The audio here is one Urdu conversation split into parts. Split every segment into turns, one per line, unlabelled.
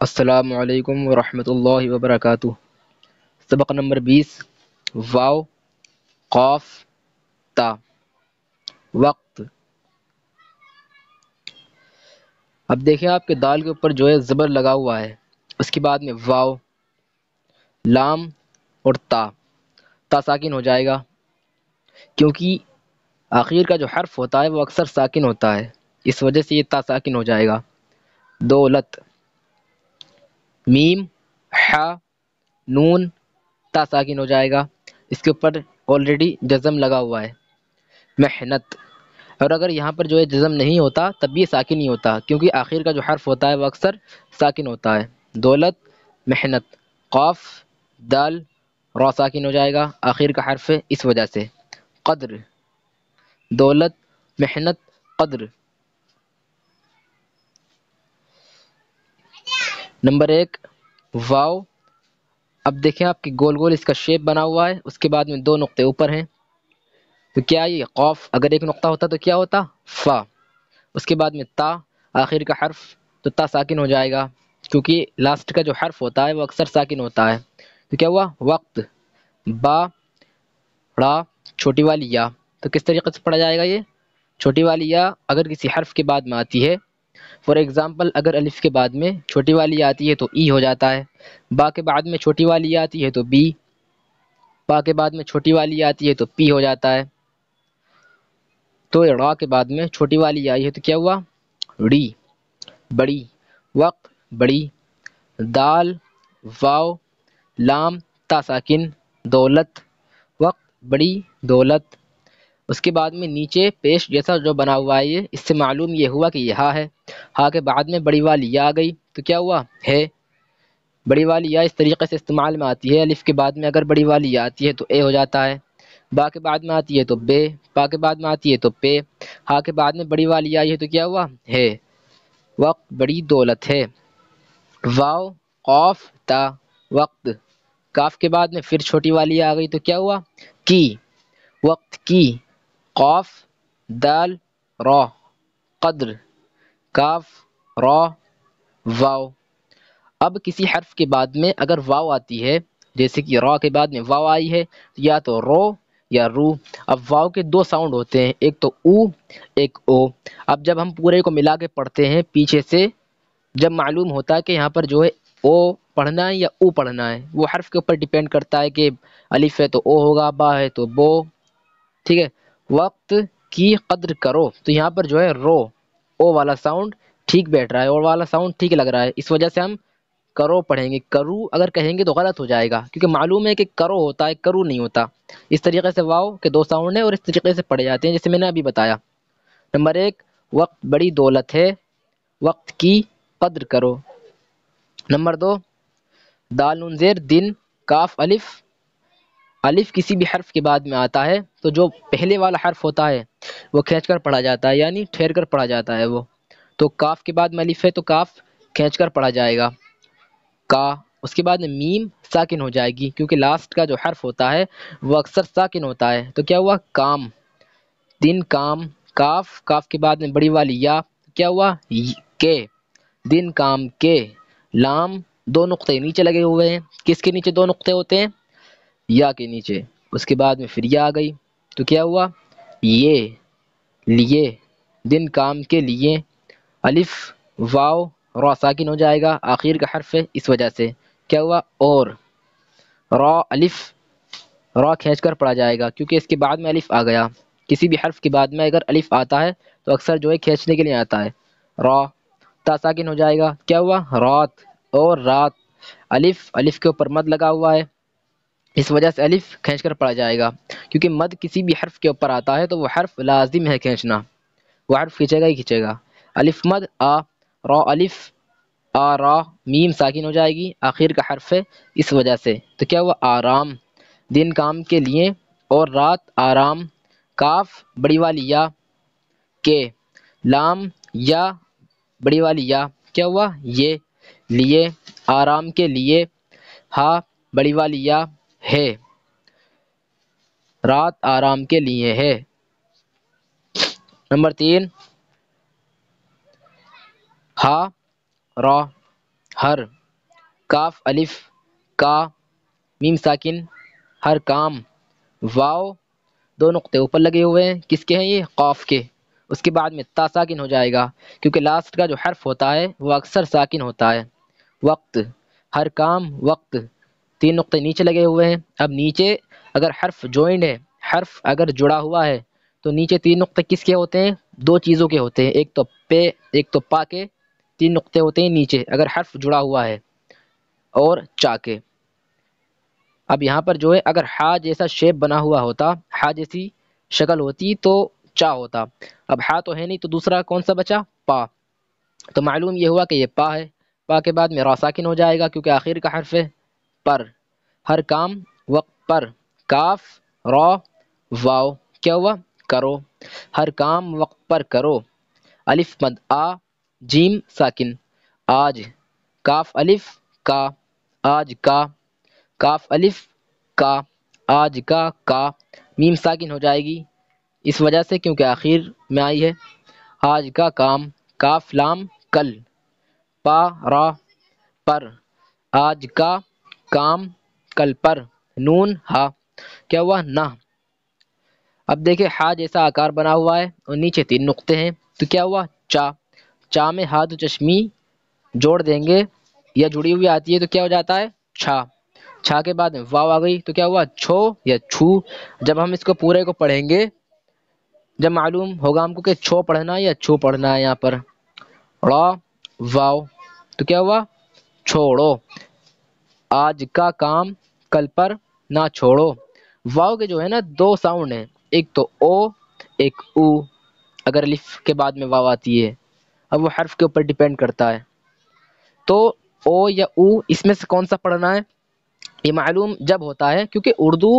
السلام علیکم ورحمۃ اللہ وبرکاتہ۔ سبق نمبر 20 واو قاف تا وقت۔ اب دیکھیں آپ کے دال کے اوپر جو ہے زبر لگا ہوا ہے، اس کے بعد میں واو لام اور تا ساکن ہو جائے گا، کیونکہ آخر کا جو حرف ہوتا ہے وہ اکثر ساکن ہوتا ہے، اس وجہ سے یہ تا ساکن ہو جائے گا۔ دولت میم ح نون تا ساکن ہو جائے گا، اس کے اوپر آلریڈی جزم لگا ہوا ہے۔ محنت، اور اگر یہاں پر جو ہے جزم نہیں ہوتا تب بھی یہ ساکن نہیں ہوتا، کیونکہ آخر کا جو حرف ہوتا ہے وہ اکثر ساکن ہوتا ہے۔ دولت محنت، قاف دال را ساکن ہو جائے گا، آخر کا حرف ہے اس وجہ سے۔ قدر دولت محنت قدر۔ نمبر 1 واو، اب دیکھیں آپ کی گول گول اس کا شیپ بنا ہوا ہے، اس کے بعد میں 2 نقطے اوپر ہیں، تو کیا یہ قاف اگر ایک نقطہ ہوتا تو کیا ہوتا فا، اس کے بعد میں تا آخر کا حرف، تو تا ساکن ہو جائے گا، کیونکہ لاسٹ کا جو حرف ہوتا ہے وہ اکثر ساکن ہوتا ہے۔ تو کیا ہوا وقت، با را چھوٹی والی یا، تو کس طریقے سے پڑھا جائے گا یہ چھوٹی والی یا اگر کسی حرف کے بعد میں آتی ہے، فار ایگزامپل اگر الف کے بعد میں چھوٹی والی آتی ہے تو ای ہو جاتا ہے، با کے بعد میں چھوٹی والی آتی ہے تو بی، با کے بعد میں چھوٹی والی آتی ہے تو پی ہو جاتا ہے، تو را کے بعد میں چھوٹی والی آئی ہے تو کیا ہوا ڑی بڑی۔ وقت بڑی، دال واو لام تا ساکن دولت، وقت بڑی دولت۔ اس کے بعد میں نیچے پیش جیسا جو بنا ہوا ہے یہ، اس سے معلوم یہ ہوا کہ یہ ہا ہے، ہا کے بعد میں بڑی والی یا آ گئی تو کیا ہوا ہے۔ بڑی والی یا اس طریقے سے استعمال میں آتی ہے، الف کے بعد میں اگر بڑی والی یا آتی ہے تو اے ہو جاتا ہے، با کے بعد میں آتی ہے تو بے، پا کے بعد میں آتی ہے تو پے، ہا کے بعد میں بڑی والی آئی ہے تو کیا ہوا ہے۔ وقت بڑی دولت ہے۔ واو قاف تا وقت، کاف کے بعد میں پھر چھوٹی والی آ گئی تو کیا ہوا کی، وقت کی۔ قاف دال را قدر، کاف را واو۔ اب کسی حرف کے بعد میں اگر واو آتی ہے، جیسے کہ را کے بعد میں واو آئی ہے، یا تو رو یا رو۔ اب واو کے 2 ساؤنڈ ہوتے ہیں، ایک تو او ایک او۔ اب جب ہم پورے کو ملا کے پڑھتے ہیں پیچھے سے، جب معلوم ہوتا ہے کہ یہاں پر جو ہے او پڑھنا ہے یا او پڑھنا ہے، وہ حرف کے اوپر ڈیپینڈ کرتا ہے کہ الف ہے تو او ہوگا، با ہے تو بو، ٹھیک ہے۔ وقت کی قدر کرو، تو یہاں پر جو ہے رو او والا ساؤنڈ ٹھیک بیٹھ رہا ہے، او والا ساؤنڈ ٹھیک لگ رہا ہے، اس وجہ سے ہم کرو پڑھیں گے، کرو اگر کہیں گے تو غلط ہو جائے گا، کیونکہ معلوم ہے کہ کرو ہوتا ہے کرو نہیں ہوتا۔ اس طریقے سے واو کے 2 ساؤنڈ ہیں اور اس طریقے سے پڑھے جاتے ہیں جیسے میں نے ابھی بتایا۔ نمبر 1 وقت بڑی دولت ہے، وقت کی قدر کرو۔ نمبر 2 دال نون زیر دن کاف الف، الف کسی بھی حرف کے بعد میں آتا ہے تو جو پہلے والا حرف ہوتا ہے وہ کھینچ کر پڑھا جاتا ہے، یعنی ٹھہر کر پڑھا جاتا ہے وہ، تو کاف کے بعد میں الف ہے تو کاف کھینچ کر پڑھا جائے گا کا، اس کے بعد میں میم ساکن ہو جائے گی، کیونکہ لاسٹ کا جو حرف ہوتا ہے وہ اکثر ساکن ہوتا ہے، تو کیا ہوا کام دن کام، کاف کاف کے بعد میں بڑی والی یا، کیا ہوا کے دن کام کے۔ لام 2 نقطے نیچے لگے ہوئے ہیں، کس کے نیچے 2 نقطے ہوتے ہیں یا کے نیچے، اس کے بعد میں پھر یا آ گئی تو کیا ہوا یہ لیے دن کام کے لیے۔ الف واو را ساکن ہو جائے گا، آخر کا حرف ہے اس وجہ سے، کیا ہوا اور۔ را الف را کھینچ کر پڑھا جائے گا کیونکہ اس کے بعد میں الف آ گیا، کسی بھی حرف کے بعد میں اگر الف آتا ہے تو اکثر جو ہے کھینچنے کے لیے آتا ہے۔ را تا ساکن ہو جائے گا، کیا ہوا رات اور رات۔ الف الف کے اوپر مد لگا ہوا ہے، اس وجہ سے الف کھینچ کر پڑھا جائے گا، کیونکہ مد کسی بھی حرف کے اوپر آتا ہے تو وہ حرف لازم ہے کھینچنا، وہ حرف کھینچے گا ہی کھینچے گا۔ الف مد آ، را الف آ را میم ساکن ہو جائے گی، آخر کا حرف ہے اس وجہ سے، تو کیا ہوا آرام دن کام کے لیے اور رات آرام۔ کاف بڑی والی یا کے، لام یا بڑی والی یا، کیا ہوا یہ لیے آرام کے لیے۔ ہا بڑی والی یا ہے، رات آرام کے لیے ہے۔ نمبر 3 ہا را ہر، کاف الف کا میم ساکن ہر کام واو دو نقطے اوپر لگے ہوئے ہیں، کس کے ہیں یہ؟ قاف کے. اس کے بعد میں تا ساکن ہو جائے گا کیونکہ لاسٹ کا جو حرف ہوتا ہے وہ اکثر ساکن ہوتا ہے. وقت ہر کام وقت تین نقطے نیچے لگے ہوئے ہیں. اب نیچے اگر حرف جوائنڈ ہے، حرف اگر جڑا ہوا ہے تو نیچے تین نقطے کس کے ہوتے ہیں؟ دو چیزوں کے ہوتے ہیں، ایک تو پے ایک تو پا کے تین نقطے ہوتے ہیں نیچے اگر حرف جڑا ہوا ہے، اور چا کے. اب یہاں پر جو ہے اگر ہا جیسا شیپ بنا ہوا ہوتا، ہا جیسی شکل ہوتی تو چا ہوتا. اب ہا تو ہے نہیں تو دوسرا کون سا بچا؟ پا. تو معلوم یہ ہوا کہ یہ پا ہے. پا کے بعد میں را ساکن ہو جائے گا کیونکہ آخر کا حرف ہے. پر ہر کام وقت پر کاف را واو کیا ہوا؟ کرو. ہر کام وقت پر کرو. الف مد آ جیم ساکن آج کاف الف کا آج کا کاف الف کا آج کا میم ساکن ہو جائے گی اس وجہ سے کیونکہ آخر میں آئی ہے. آج کا کام کاف لام کل پا را پر آج کا کام کل پر نون ہا کیا ہوا؟ نہ. اب دیکھیں ہا جیسا آکار بنا ہوا ہے اور نیچے تین نقطے ہیں تو کیا ہوا؟ چا. چا میں ہاتھ چشمی جوڑ دیں گے یا جڑی ہوئی آتی ہے تو کیا ہو جاتا ہے؟ چھا. چھا کے بعد میں واو آ گئی تو کیا ہوا؟ چھو یا چھو. جب ہم اس کو پورے کو پڑھیں گے، جب معلوم ہوگا ہم کو کہ چھو پڑھنا ہے یا چھو پڑھنا ہے، یہاں پر را واو تو کیا ہوا؟ چھوڑو. آج کا کام کل پر نہ چھوڑو. واو کے جو ہے نا دو ساؤنڈ ہیں، ایک تو او ایک او اگر الف کے بعد میں واو آتی ہے. اب وہ حرف کے اوپر ڈیپینڈ کرتا ہے. تو او یا او اس میں سے کون سا پڑھنا ہے؟ یہ معلوم جب ہوتا ہے کیونکہ اردو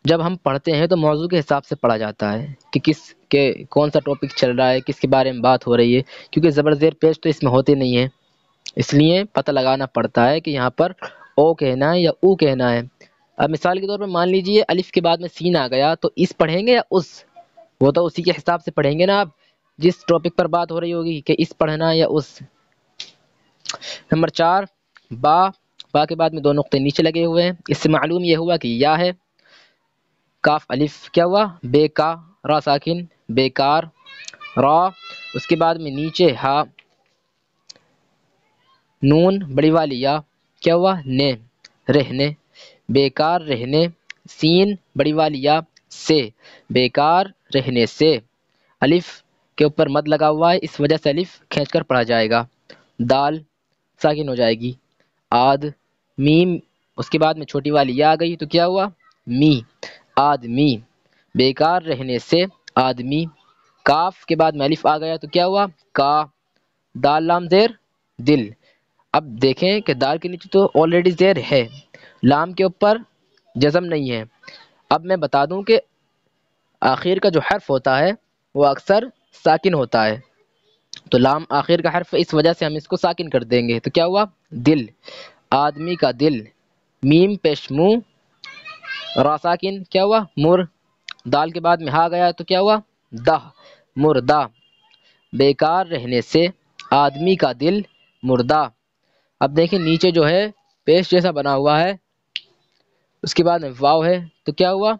جب ہم پڑھتے ہیں تو موضوع کے حساب سے پڑھا جاتا ہے کہ کس کے کون سا ٹاپک چل رہا ہے، کس کے بارے میں بات ہو رہی ہے، کیونکہ زبر زیر پیش تو اس میں ہوتے نہیں ہیں. اس لیے پتہ لگانا پڑتا ہے کہ یہاں پر او کہنا ہے یا او کہنا ہے. اب مثال کے طور پر مان لیجئے الف کے بعد میں سین آ گیا تو اس پڑھیں گے یا اس؟ وہ تو اسی کے حساب سے پڑھیں گے نا. آپ جس ٹاپک پر بات ہو رہی ہوگی کہ اس پڑھنا ہے یا اس. نمبر 4 با. با کے بعد میں دو نقطے نیچے لگے ہوئے ہیں، اس سے معلوم یہ ہوا کہ یا ہے. کاف الف کیا ہوا؟ بے کا را ساکن بیکار را. اس کے بعد میں نیچے ہا نون بڑی والی یا کیا ہوا؟ نے رہنے بیکار رہنے. سین بڑی والی یا سے بیکار رہنے سے. الف کے اوپر مد لگا ہوا ہے اس وجہ سے الف کھینچ کر پڑھا جائے گا. دال ساکن ہو جائے گی. آد میم اس کے بعد میں چھوٹی والی یا آ گئی تو کیا ہوا؟ می آدمی. بیکار رہنے سے آدمی. کاف کے بعد میں الف آ گیا تو کیا ہوا؟ کا. دال لام زیر دل. اب دیکھیں کہ دال کے نیچے تو آلریڈی زیر ہے، لام کے اوپر جزم نہیں ہے. اب میں بتا دوں کہ آخر کا جو حرف ہوتا ہے وہ اکثر ساکن ہوتا ہے، تو لام آخر کا حرف اس وجہ سے ہم اس کو ساکن کر دیں گے تو کیا ہوا؟ دل آدمی کا دل. میم پیش منہ را ساکن کیا ہوا؟ مر. دال کے بعد میں ہا گیا تو کیا ہوا؟ دہ مردہ. بیکار رہنے سے آدمی کا دل مردہ. اب دیکھیں نیچے جو ہے پیش جیسا بنا ہوا ہے اس کے بعد میں واو ہے تو کیا ہوا؟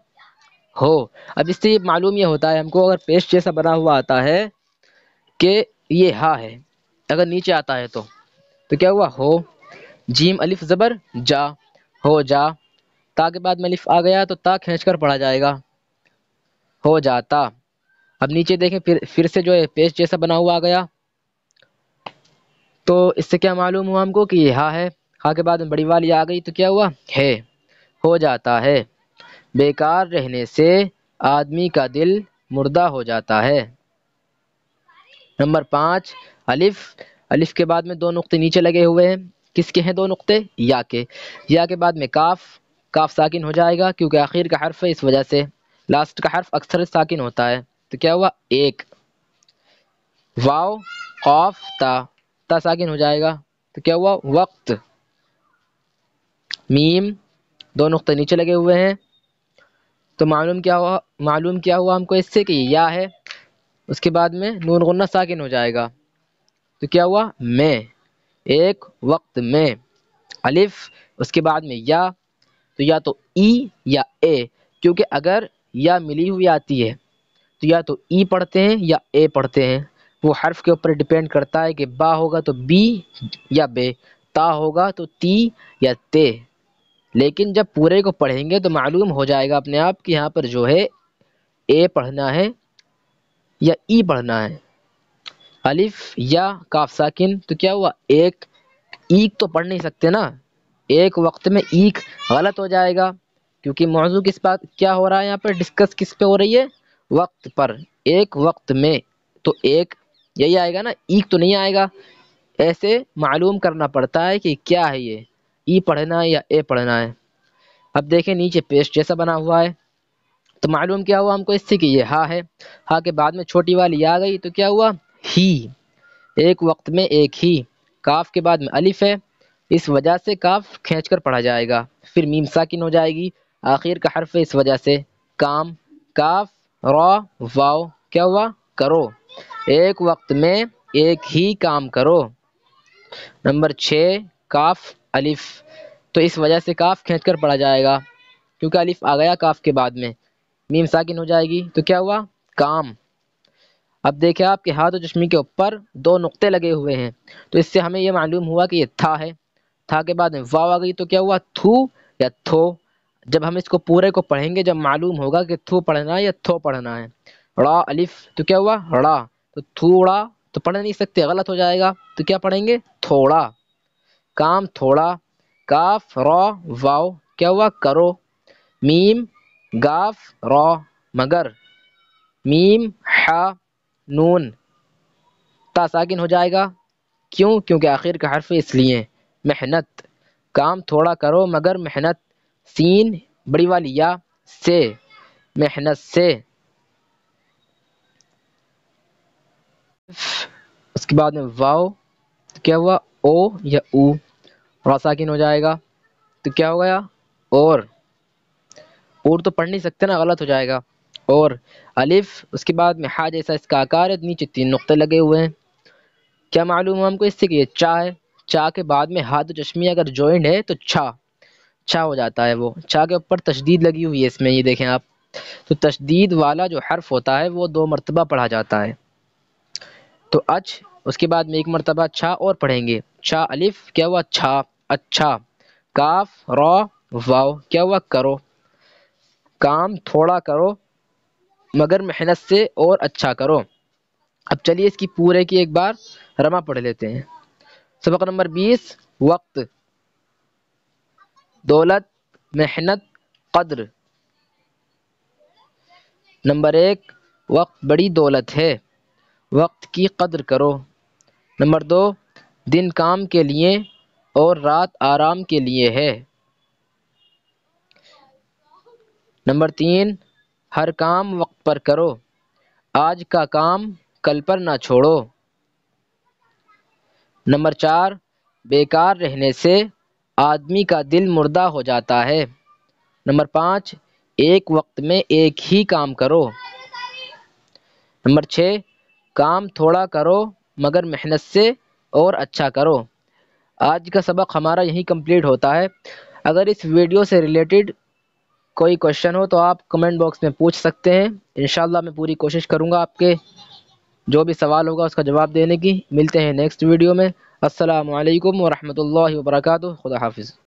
ہو. اب اس سے یہ معلوم یہ ہوتا ہے ہم کو اگر پیش جیسا بنا ہوا آتا ہے کہ یہ ہا ہے، اگر نیچے آتا ہے تو کیا ہوا؟ ہو. جیم الف زبر جا ہو جا. تا کے بعد میں الف آ گیا تو تا کھینچ کر پڑھا جائے گا ہو جاتا. اب نیچے دیکھیں پھر سے جو ہے پیش جیسا بنا ہوا آ گیا تو اس سے کیا معلوم ہوا ہم کو کہ یہ ہا ہے. ہا کے بعد میں بڑی والی آ گئی تو کیا ہوا؟ ہے ہو جاتا ہے. بیکار رہنے سے آدمی کا دل مردہ ہو جاتا ہے. نمبر 5 الف. الف کے بعد میں دو نقطے نیچے لگے ہوئے ہیں، کس کے ہیں دو نقطے؟ یا کے. یا کے بعد میں کاف. کاف ساکن ہو جائے گا کیونکہ آخر کا حرف ہے اس وجہ سے. لاسٹ کا حرف اکثر ساکن ہوتا ہے تو کیا ہوا؟ ایک. واو قاف تا. تا ساکن ہو جائے گا تو کیا ہوا؟ وقت. میم دو نقطے نیچے لگے ہوئے ہیں تو معلوم کیا ہوا ہم کو اس سے کہ یا ہے. اس کے بعد میں نون غنہ ساکن ہو جائے گا تو کیا ہوا؟ میں ایک وقت میں. الف اس کے بعد میں یا، تو یا تو ای یا اے، کیونکہ اگر یا ملی ہوئی آتی ہے تو یا تو ای پڑھتے ہیں یا اے پڑھتے ہیں، وہ حرف کے اوپر ڈیپینڈ کرتا ہے کہ با ہوگا تو بی یا بے، تا ہوگا تو تی یا تے۔ لیکن جب پورے کو پڑھیں گے تو معلوم ہو جائے گا اپنے آپ کہ یہاں پر جو ہے اے پڑھنا ہے یا ای پڑھنا ہے۔ الف یا کاف ساکن تو کیا ہوا، ایک ایک تو پڑھ نہیں سکتے نا، ایک وقت میں ایک غلط ہو جائے گا، کیونکہ موضوع کس بات کیا ہو رہا ہے یہاں پر، ڈسکس کس پہ ہو رہی ہے، وقت پر، ایک وقت میں، تو ایک یہی آئے گا نا، ایک تو نہیں آئے گا۔ ایسے معلوم کرنا پڑتا ہے کہ کیا ہے یہ، ای پڑھنا ہے یا اے پڑھنا ہے۔ اب دیکھیں نیچے پیسٹ جیسا بنا ہوا ہے، تو معلوم کیا ہوا ہم کو اس سے کہ یہ ہا ہے، ہا کے بعد میں چھوٹی والی یا گئی تو کیا ہوا ہی، ایک وقت میں ایک ہی۔ کاف کے بعد میں الف ہے، اس وجہ سے کاف کھینچ کر پڑھا جائے گا، پھر میم ساکن ہو جائے گی، آخر کا حرف ہے اس وجہ سے کام، کاف را واو کیا ہوا کرو، ایک وقت میں ایک ہی کام کرو۔ نمبر 6 کاف الف، تو اس وجہ سے کاف کھینچ کر پڑھا جائے گا، کیونکہ الف آ گیا کاف کے بعد میں، میم ساکن ہو جائے گی تو کیا ہوا کام۔ اب دیکھیں آپ کے ہاتھ و چشمی کے اوپر 2 نقطے لگے ہوئے ہیں، تو اس سے ہمیں یہ معلوم ہوا کہ یہ تھا ہے، تھا کے بعد میں واو آ گئی تو کیا ہوا تھو یا تھو۔ جب ہم اس کو پورے کو پڑھیں گے جب معلوم ہوگا کہ تھو پڑھنا ہے یا تھو پڑھنا ہے۔ را الف تو کیا ہوا را، تو تھوڑا تو پڑھ نہیں سکتے، غلط ہو جائے گا، تو کیا پڑھیں گے تھوڑا، کام تھوڑا۔ کاف را واو کیا ہوا کرو، میم گاف را مگر، میم ہا نون تا ساکن ہو جائے گا، کیوں، کیونکہ آخر کا حرف اس لیے محنت، کام تھوڑا کرو مگر محنت، سین بڑی والی یا سے محنت سے۔ اس کے بعد میں واو تو کیا ہوا او یا او، را ساکن ہو جائے گا تو کیا ہو گیا اور تو پڑھ نہیں سکتے نا، غلط ہو جائے گا اور۔ الف اس کے بعد میں ہا جیسا اس کا آکار ہے، نیچے 3 نقطے لگے ہوئے ہیں، کیا معلوم ہوا ہم کو اس سے کہ یہ چا ہے، چا کے بعد میں ہاتھ و چشمی اگر جوائنڈ ہے تو چھا، چھا ہو جاتا ہے، وہ چھا کے اوپر تشدید لگی ہوئی ہے اس میں، یہ دیکھیں آپ، تو تشدید والا جو حرف ہوتا ہے وہ 2 مرتبہ پڑھا جاتا ہے، تو اچ اس کے بعد میں 1 مرتبہ چھا اور پڑھیں گے، چھا الف کیا ہوا چھا اچھا، کاف را واو کیا ہوا کرو، کام تھوڑا کرو مگر محنت سے اور اچھا کرو۔ اب چلیے اس کی پورے کی ایک بار رما پڑھ لیتے ہیں۔ سبق نمبر 20 وقت، دولت، محنت، قدر۔ نمبر 1 وقت بڑی دولت ہے، وقت کی قدر کرو۔ نمبر 2 دن کام کے لیے اور رات آرام کے لیے ہے۔ نمبر 3 ہر کام وقت پر کرو، آج کا کام کل پر نہ چھوڑو۔ نمبر 4 بیکار رہنے سے آدمی کا دل مردہ ہو جاتا ہے۔ نمبر 5 ایک وقت میں ایک ہی کام کرو۔ نمبر 6 کام تھوڑا کرو مگر محنت سے اور اچھا کرو۔ آج کا سبق ہمارا یہیں کمپلیٹ ہوتا ہے۔ اگر اس ویڈیو سے ریلیٹڈ کوئی کوشچن ہو تو آپ کمنٹ باکس میں پوچھ سکتے ہیں، انشاءاللہ میں پوری کوشش کروں گا آپ کے جو بھی سوال ہوگا اس کا جواب دینے کی۔ ملتے ہیں نیکسٹ ویڈیو میں، السلام علیکم ورحمۃ اللہ وبرکاتہ، خدا حافظ۔